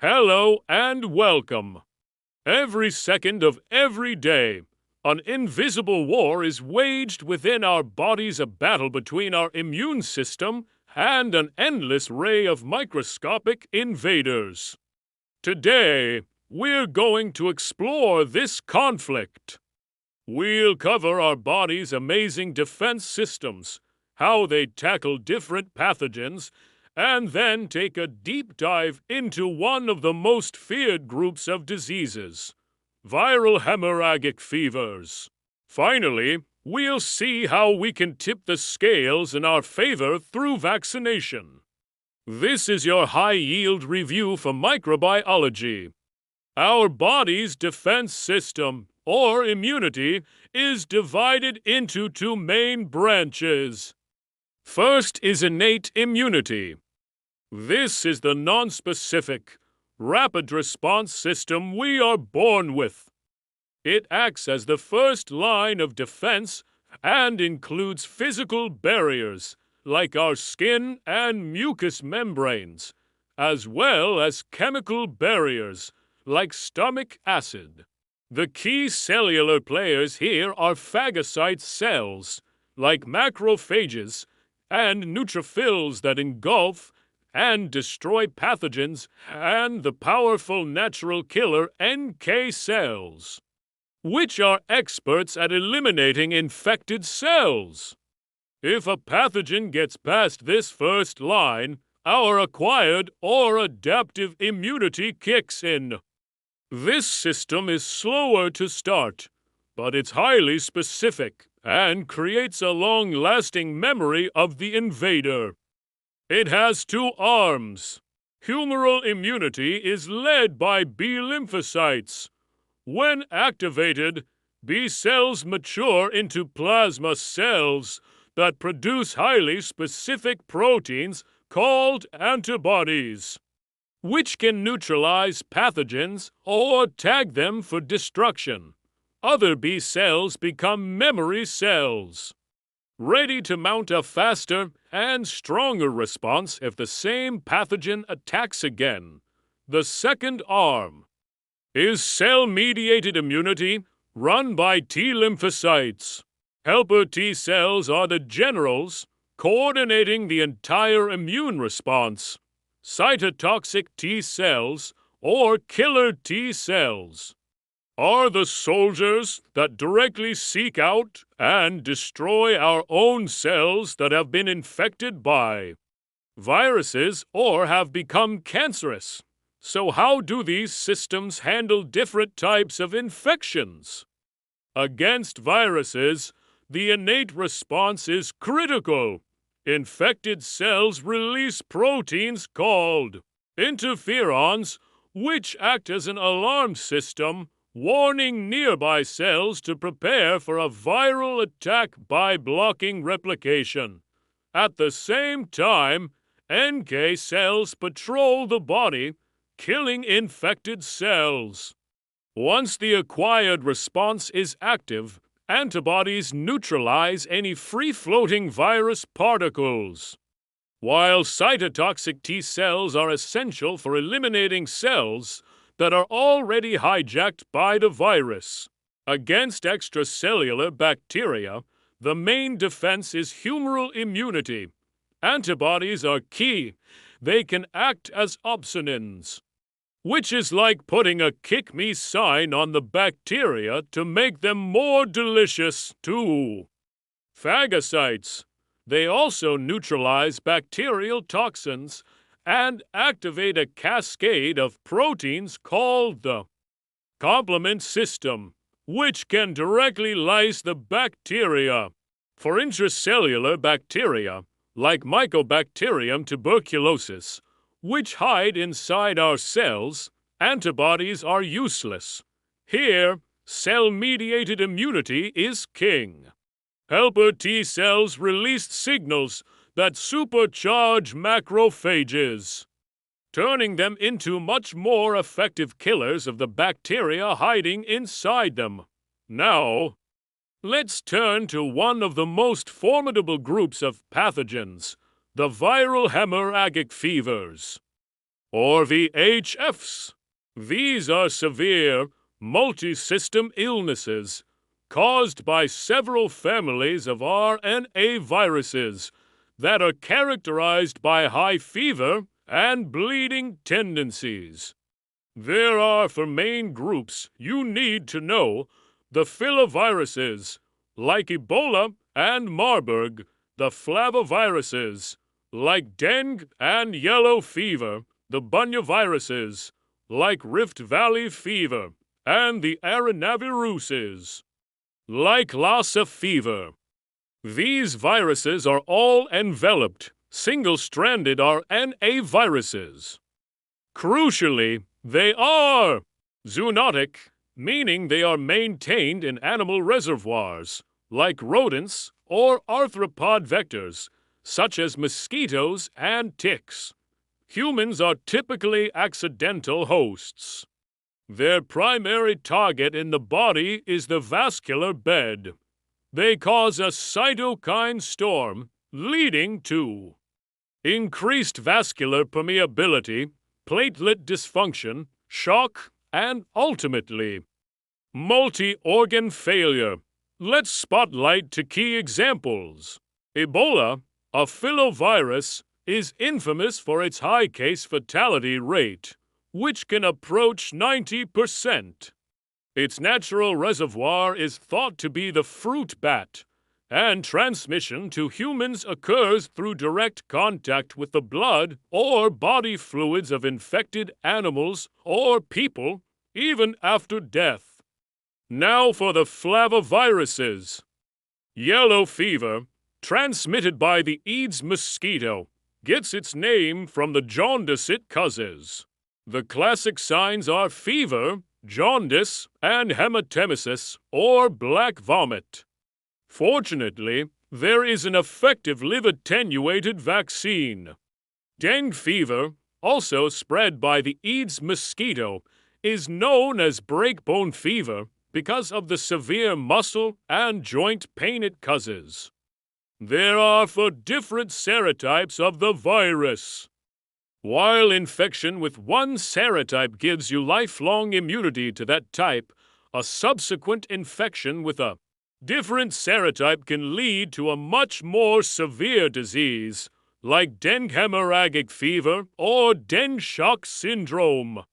Hello and welcome. Every second of every day, an invisible war is waged within our bodies, a battle between our immune system and an endless array of microscopic invaders. Today, we're going to explore this conflict. We'll cover our body's amazing defense systems, how they tackle different pathogens, and then take a deep dive into one of the most feared groups of diseases, viral hemorrhagic fevers. Finally, we'll see how we can tip the scales in our favor through vaccination. This is your high-yield review for microbiology. Our body's defense system, or immunity, is divided into two main branches. First is innate immunity. This is the non-specific, rapid response system we are born with. It acts as the first line of defense and includes physical barriers, like our skin and mucous membranes, as well as chemical barriers, like stomach acid. The key cellular players here are phagocyte cells, like macrophages, and neutrophils that engulf and destroy pathogens, and the powerful natural killer NK cells, which are experts at eliminating infected cells. If a pathogen gets past this first line, our acquired or adaptive immunity kicks in. This system is slower to start, but it's highly specific and creates a long-lasting memory of the invader. It has two arms. Humoral immunity is led by B lymphocytes. When activated, B cells mature into plasma cells that produce highly specific proteins called antibodies, which can neutralize pathogens or tag them for destruction. Other B cells become memory cells, ready to mount a faster and stronger response if the same pathogen attacks again. The second arm is cell-mediated immunity run by T lymphocytes. Helper T cells are the generals coordinating the entire immune response. Cytotoxic T cells, or killer T cells, are the soldiers that directly seek out and destroy our own cells that have been infected by viruses or have become cancerous. So how do these systems handle different types of infections? Against viruses, the innate response is critical. Infected cells release proteins called interferons, which act as an alarm system, warning nearby cells to prepare for a viral attack by blocking replication. At the same time, NK cells patrol the body, killing infected cells. Once the acquired response is active, antibodies neutralize any free-floating virus particles. While cytotoxic T cells are essential for eliminating cells that are already hijacked by the virus. Against extracellular bacteria, the main defense is humoral immunity. Antibodies are key. They can act as opsonins, which is like putting a kick-me sign on the bacteria to make them more delicious, too. Phagocytes. They also neutralize bacterial toxins and activate a cascade of proteins called the complement system, which can directly lyse the bacteria. For intracellular bacteria, like Mycobacterium tuberculosis, which hide inside our cells, antibodies are useless. Here, cell-mediated immunity is king. Helper T cells release signals that supercharge macrophages, turning them into much more effective killers of the bacteria hiding inside them. Now, let's turn to one of the most formidable groups of pathogens, the viral hemorrhagic fevers, or VHFs. These are severe, multi-system illnesses caused by several families of RNA viruses that are characterized by high fever and bleeding tendencies. There are four main groups you need to know: the filoviruses, like Ebola and Marburg; the flavoviruses, like dengue and yellow fever; the bunyaviruses, like Rift Valley fever; and the arenaviruses, like Lassa fever. These viruses are all enveloped, single-stranded RNA viruses. Crucially, they are zoonotic, meaning they are maintained in animal reservoirs, like rodents or arthropod vectors, such as mosquitoes and ticks. Humans are typically accidental hosts. Their primary target in the body is the vascular bed. They cause a cytokine storm, leading to increased vascular permeability, platelet dysfunction, shock, and ultimately, multi-organ failure. Let's spotlight two key examples. Ebola, a filovirus, is infamous for its high case fatality rate, which can approach 90%. Its natural reservoir is thought to be the fruit bat, and transmission to humans occurs through direct contact with the blood or body fluids of infected animals or people, even after death. Now for the flavoviruses. Yellow fever, transmitted by the Aedes mosquito, gets its name from the jaundice it causes. The classic signs are fever, jaundice, and hematemesis, or black vomit. Fortunately, there is an effective live-attenuated vaccine. Dengue fever, also spread by the Aedes mosquito, is known as breakbone fever because of the severe muscle and joint pain it causes. There are four different serotypes of the virus. While infection with one serotype gives you lifelong immunity to that type, a subsequent infection with a different serotype can lead to a much more severe disease, like dengue hemorrhagic fever or dengue shock syndrome.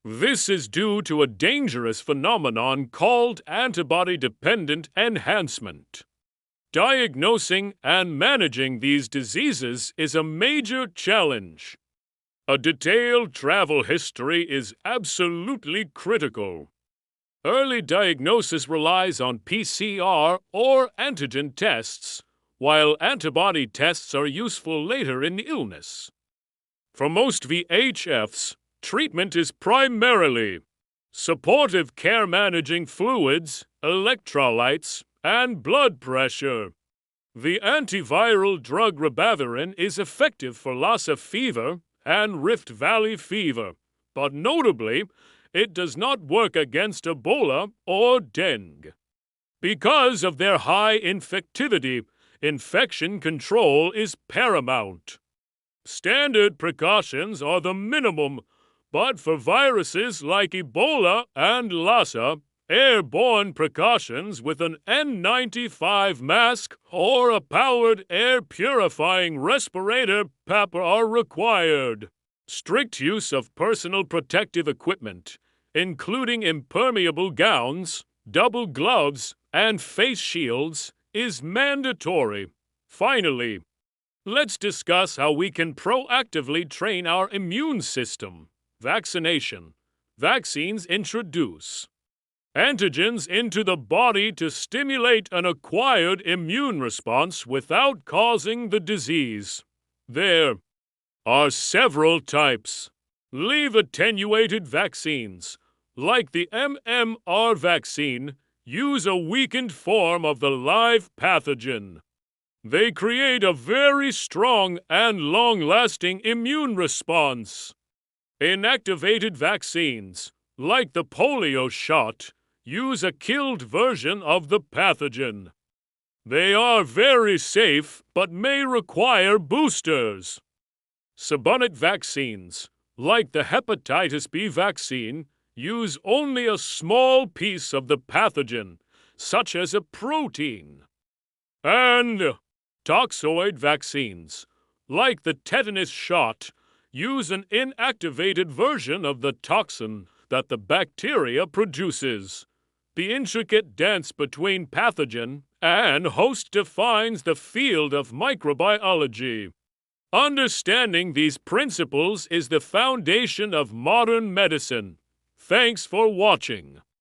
This is due to a dangerous phenomenon called antibody-dependent enhancement. Diagnosing and managing these diseases is a major challenge. A detailed travel history is absolutely critical. Early diagnosis relies on PCR or antigen tests, while antibody tests are useful later in the illness. For most VHFs, treatment is primarily supportive care managing fluids, electrolytes, and blood pressure. The antiviral drug ribavirin is effective for Lassa fever and Rift Valley fever, but notably, it does not work against Ebola or dengue. Because of their high infectivity, infection control is paramount. Standard precautions are the minimum, but for viruses like Ebola and Lassa, airborne precautions with an N95 mask or a powered air-purifying respirator PAP are required. Strict use of personal protective equipment, including impermeable gowns, double gloves, and face shields, is mandatory. Finally, let's discuss how we can proactively train our immune system. Vaccination. Vaccines introduce antigens into the body to stimulate an acquired immune response without causing the disease. There are several types. Leave-attenuated vaccines, like the MMR vaccine, use a weakened form of the live pathogen. They create a very strong and long-lasting immune response. Inactivated vaccines, like the polio shot, use a killed version of the pathogen. They are very safe but may require boosters. Subunit vaccines, like the hepatitis B vaccine, use only a small piece of the pathogen, such as a protein. And toxoid vaccines, like the tetanus shot, use an inactivated version of the toxin that the bacteria produces. The intricate dance between pathogen and host defines the field of microbiology. Understanding these principles is the foundation of modern medicine. Thanks for watching.